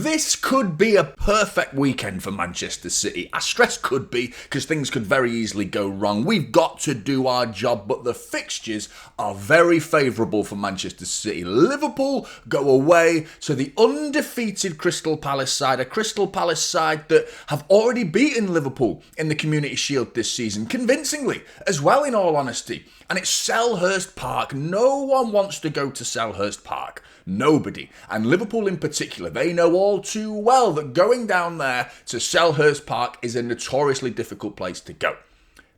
This could be a perfect weekend for Manchester City. I stress could be because things could very easily go wrong. We've got to do our job, but the fixtures are very favourable for Manchester City. Liverpool go away to the undefeated Crystal Palace side, a Crystal Palace side that have already beaten Liverpool in the Community Shield this season, convincingly as well, in all honesty. And it's Selhurst Park. No one wants to go to Selhurst Park. Nobody. And Liverpool in particular, they know all too well that going down there to Selhurst Park is a notoriously difficult place to go.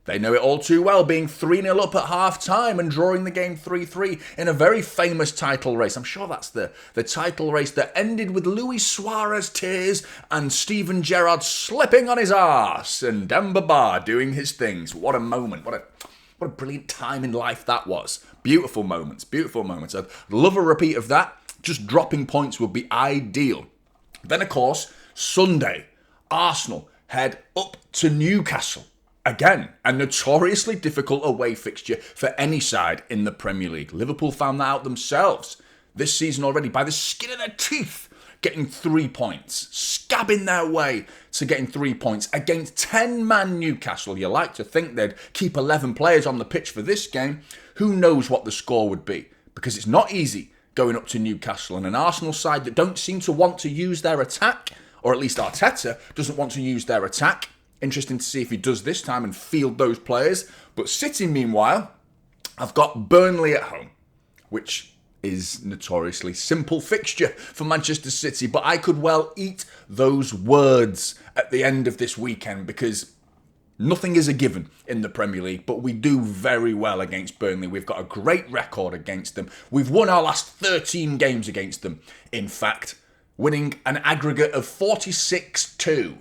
They know it all too well, being 3-0 up at half-time and drawing the game 3-3 in a very famous title race. I'm sure that's the title race that ended with Luis Suarez tears and Steven Gerrard slipping on his arse and Demba Ba doing his things. What a moment. What a brilliant time in life that was. Beautiful moments, beautiful moments. I'd love a repeat of that. Just dropping points would be ideal. Then, of course, Sunday, Arsenal head up to Newcastle. Again, a notoriously difficult away fixture for any side in the Premier League. Liverpool found that out themselves this season already by the skin of their teeth, getting 3 points, scabbing their way to getting 3 points against 10-man Newcastle. You like to think they'd keep 11 players on the pitch for this game. Who knows what the score would be? Because it's not easy going up to Newcastle and an Arsenal side that don't seem to want to use their attack, or at least Arteta doesn't want to use their attack. Interesting to see if he does this time and field those players. But City, meanwhile, I've got Burnley at home, which is notoriously simple fixture for Manchester City. But I could well eat those words at the end of this weekend because nothing is a given in the Premier League, but we do very well against Burnley. We've got a great record against them. We've won our last 13 games against them, in fact, winning an aggregate of 46-2.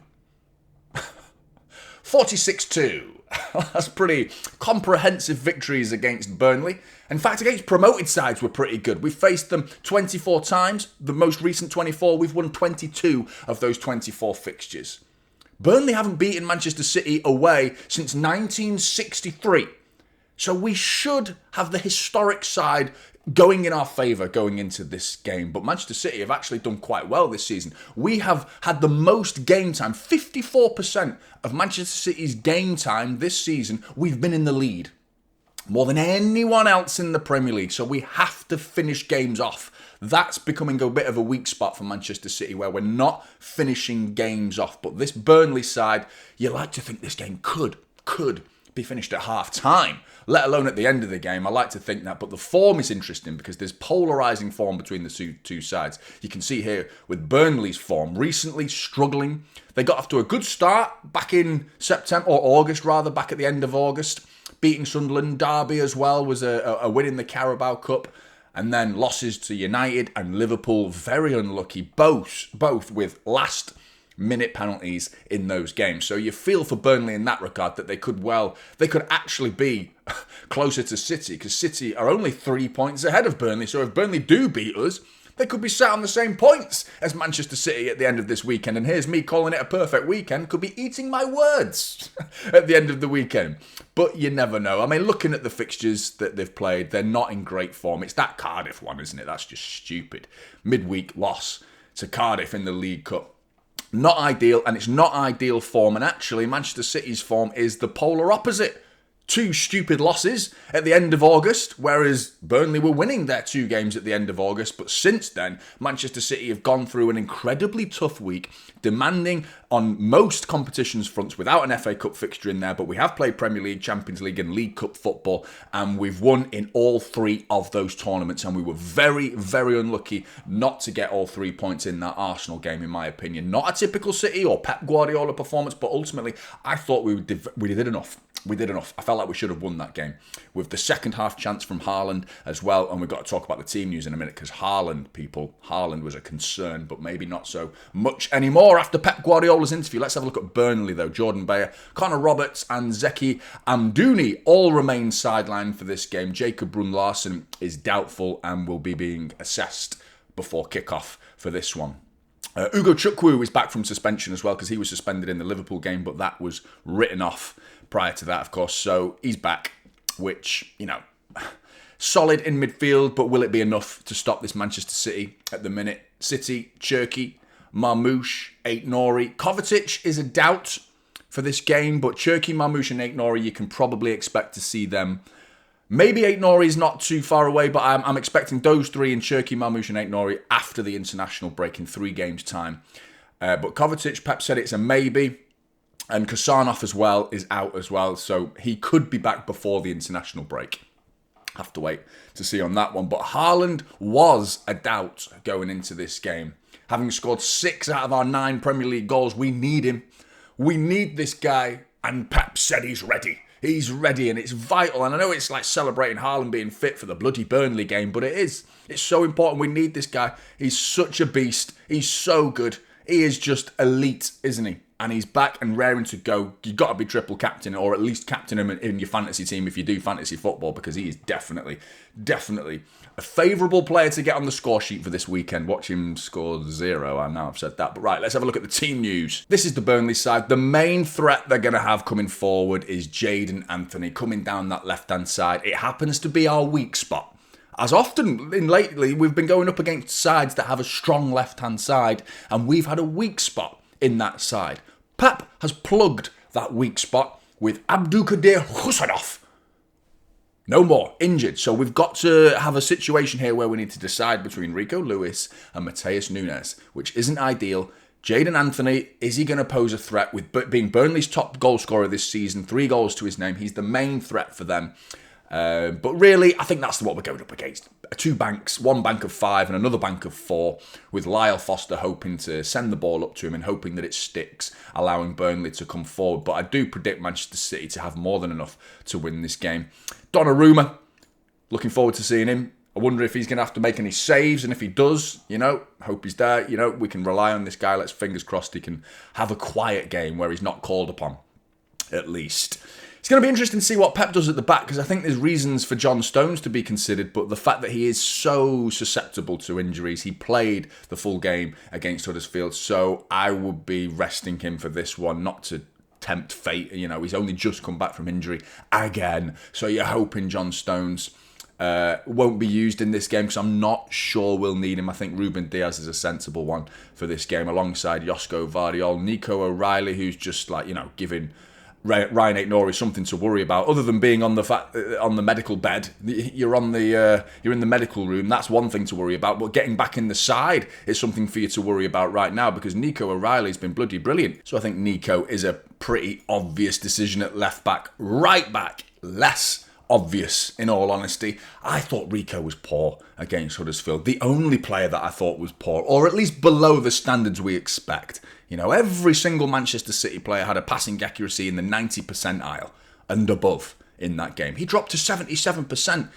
46-2. That's pretty comprehensive victories against Burnley. In fact, against promoted sides, we're pretty good. We've faced them 24 times. The most recent 24, we've won 22 of those 24 fixtures. Burnley haven't beaten Manchester City away since 1963. So we should have the historic side going in our favour going into this game. But Manchester City have actually done quite well this season. We have had the most game time. 54% of Manchester City's game time this season, we've been in the lead. More than anyone else in the Premier League. So we have to finish games off. That's becoming a bit of a weak spot for Manchester City where we're not finishing games off. But this Burnley side, you like to think this game could be finished at half-time, let alone at the end of the game. I like to think that. But the form is interesting because there's polarising form between the two sides. You can see here with Burnley's form, recently struggling. They got off to a good start back in September, or August rather, back at the end of August. Beating Sunderland. Derby as well was a win in the Carabao Cup. And then losses to United and Liverpool, very unlucky, both with last-minute penalties in those games. So you feel for Burnley in that regard that they could actually be closer to City, because City are only 3 points ahead of Burnley. So if Burnley do beat us, they could be sat on the same points as Manchester City at the end of this weekend. And here's me calling it a perfect weekend, could be eating my words at the end of the weekend. But you never know. I mean, looking at the fixtures that they've played, they're not in great form. It's that Cardiff one, isn't it? That's just stupid. Midweek loss to Cardiff in the League Cup. Not ideal, and it's not ideal form. And actually, Manchester City's form is the polar opposite. 2 stupid losses at the end of August, whereas Burnley were winning their 2 games at the end of August. But since then, Manchester City have gone through an incredibly tough week, demanding on most competitions fronts without an FA Cup fixture in there. But we have played Premier League, Champions League and League Cup football, and we've won in all 3 of those tournaments. And we were very, very unlucky not to get all 3 points in that Arsenal game, in my opinion. Not a typical City or Pep Guardiola performance, but ultimately, I thought we did enough. We did enough. I felt like we should have won that game. With the second half chance from Haaland as well. And we've got to talk about the team news in a minute because Haaland was a concern, but maybe not so much anymore after Pep Guardiola's interview. Let's have a look at Burnley though. Jordan Bayer, Connor Roberts and Zeki Amdouni all remain sidelined for this game. Jacob Brun-Larsen is doubtful and will be being assessed before kickoff for this one. Ugo Chukwu is back from suspension as well because he was suspended in the Liverpool game, but that was written off prior to that, of course. So he's back, which, solid in midfield, but will it be enough to stop this Manchester City at the minute? City, Cherky, Marmoush, Aït-Nouri. Kovacic is a doubt for this game, but Cherki, Marmoush and Aït-Nouri, you can probably expect to see them. Maybe Aït-Nouri is not too far away, but I'm expecting those three in Cherki, Marmoush and Aït-Nouri after the international break in 3 games' time. But Kovacic, Pep said it's a maybe. And Kasanov as well is out as well, so he could be back before the international break. Have to wait to see on that one. But Haaland was a doubt going into this game. Having scored 6 out of our 9 Premier League goals, we need him. We need this guy, and Pep said he's ready. He's ready, and it's vital. And I know it's like celebrating Haaland being fit for the bloody Burnley game, but it is. It's so important. We need this guy. He's such a beast. He's so good. He is just elite, isn't he? And he's back and raring to go. You've got to be triple captain, or at least captain him in your fantasy team if you do fantasy football, because he is definitely a favourable player to get on the score sheet for this weekend. Watch him score 0. I know I've said that. But right, let's have a look at the team news. This is the Burnley side. The main threat they're going to have coming forward is Jadon Anthony coming down that left-hand side. It happens to be our weak spot. As often lately, we've been going up against sides that have a strong left-hand side, and we've had a weak spot in that side. Pep has plugged that weak spot with Abdulkadir Husanov. No more, injured. So we've got to have a situation here where we need to decide between Rico Lewis and Matheus Nunes, which isn't ideal. Jadon Anthony, is he going to pose a threat with being Burnley's top goal scorer this season? 3 goals to his name. He's the main threat for them. But really, I think that's what we're going up against. 2 banks, 1 bank of 5 and another bank of 4, with Lyle Foster hoping to send the ball up to him and hoping that it sticks, allowing Burnley to come forward. But I do predict Manchester City to have more than enough to win this game. Donnarumma, looking forward to seeing him. I wonder if he's going to have to make any saves, and if he does, hope he's there. We can rely on this guy. Let's fingers crossed he can have a quiet game where he's not called upon, at least. It's going to be interesting to see what Pep does at the back, because I think there's reasons for John Stones to be considered, but the fact that he is so susceptible to injuries, he played the full game against Huddersfield, so I would be resting him for this one, not to tempt fate. He's only just come back from injury again, so you're hoping John Stones won't be used in this game, because I'm not sure we'll need him. I think Ruben Diaz is a sensible one for this game, alongside Josko Vardiol, Nico O'Reilly, who's just giving Ryan Aït-Nouri something to worry about, other than being on the medical bed. You're in the medical room. That's one thing to worry about. But getting back in the side is something for you to worry about right now, because Nico O'Reilly's been bloody brilliant. So I think Nico is a pretty obvious decision at left back. Right back, less obvious, in all honesty. I thought Rico was poor against Huddersfield. The only player that I thought was poor, or at least below the standards we expect. Every single Manchester City player had a passing accuracy in the 90 percentile and above in that game. He dropped to 77%.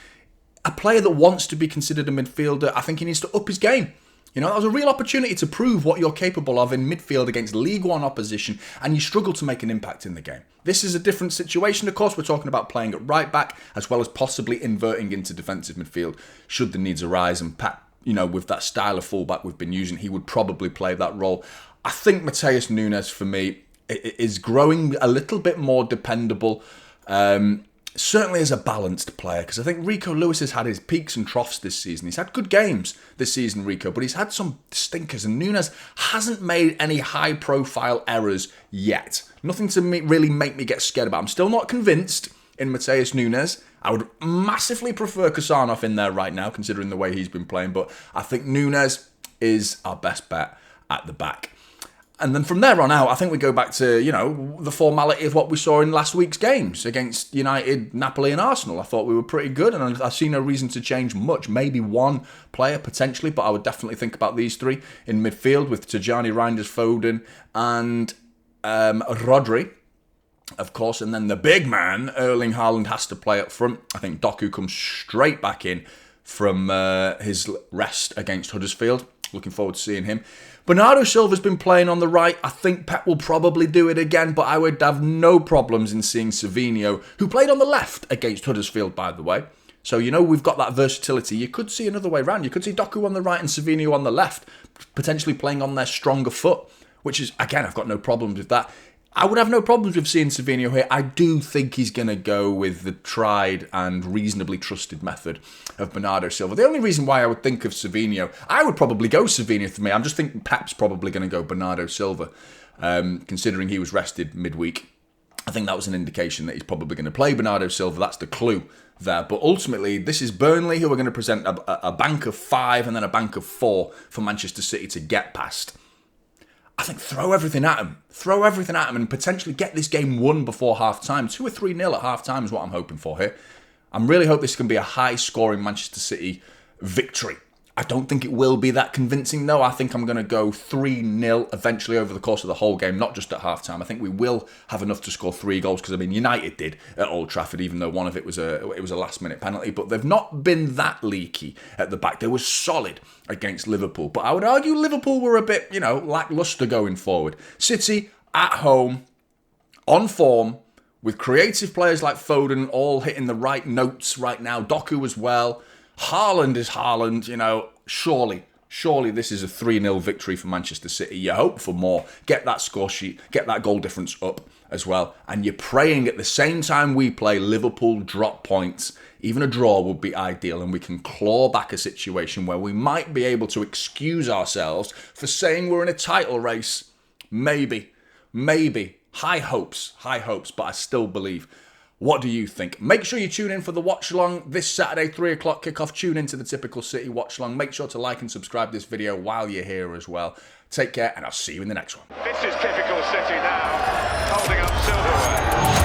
A player that wants to be considered a midfielder, I think he needs to up his game. That was a real opportunity to prove what you're capable of in midfield against League One opposition, and you struggle to make an impact in the game. This is a different situation, of course. We're talking about playing at right back, as well as possibly inverting into defensive midfield, should the needs arise. And Pat, with that style of fullback we've been using, he would probably play that role. I think Matheus Nunes, for me, is growing a little bit more dependable. Certainly as a balanced player, because I think Rico Lewis has had his peaks and troughs this season. He's had good games this season, Rico, but he's had some stinkers, and Nunes hasn't made any high-profile errors yet. Nothing to really make me get scared about. I'm still not convinced in Matheus Nunes. I would massively prefer Kasanov in there right now, considering the way he's been playing, but I think Nunes is our best bet at the back. And then from there on out, I think we go back to, the formality of what we saw in last week's games against United, Napoli and Arsenal. I thought we were pretty good, and I see no reason to change much. Maybe one player, potentially, but I would definitely think about these 3 in midfield with Tijani Reinders, Foden and Rodri, of course. And then the big man, Erling Haaland, has to play up front. I think Doku comes straight back in from his rest against Huddersfield. Looking forward to seeing him. Bernardo Silva's been playing on the right. I think Pep will probably do it again, but I would have no problems in seeing Savinho, who played on the left against Huddersfield, by the way. So, we've got that versatility. You could see another way round. You could see Doku on the right and Savinho on the left, potentially playing on their stronger foot, which is, again, I've got no problems with that. I would have no problems with seeing Savinho here. I do think he's going to go with the tried and reasonably trusted method of Bernardo Silva. The only reason why I would think of Savinho, I would probably go Savinho for me. I'm just thinking Pep's probably going to go Bernardo Silva, considering he was rested midweek. I think that was an indication that he's probably going to play Bernardo Silva. That's the clue there. But ultimately, this is Burnley who are going to present a bank of 5 and then a bank of 4 for Manchester City to get past. I think throw everything at him. Throw everything at him and potentially get this game won before half-time. 2 or 3-0 at half-time is what I'm hoping for here. I really hope this can be a high-scoring Manchester City victory. I don't think it will be that convincing, though. I think I'm going to go 3-0 eventually over the course of the whole game, not just at half-time. I think we will have enough to score 3 goals, because, I mean, United did at Old Trafford, even though one of it was a last-minute penalty. But they've not been that leaky at the back. They were solid against Liverpool. But I would argue Liverpool were a bit, lacklustre going forward. City, at home, on form, with creative players like Foden all hitting the right notes right now. Doku as well. Haaland is Haaland, surely this is a 3-0 victory for Manchester City. You hope for more. Get that score sheet, get that goal difference up as well. And you're praying at the same time we play, Liverpool drop points. Even a draw would be ideal, and we can claw back a situation where we might be able to excuse ourselves for saying we're in a title race. Maybe. High hopes, but I still believe. What do you think? Make sure you tune in for the watch-along this Saturday, 3 o'clock kickoff. Tune into the Typical City watch-along. Make sure to like and subscribe this video while you're here as well. Take care, and I'll see you in the next one. This is Typical City now, holding up silverware.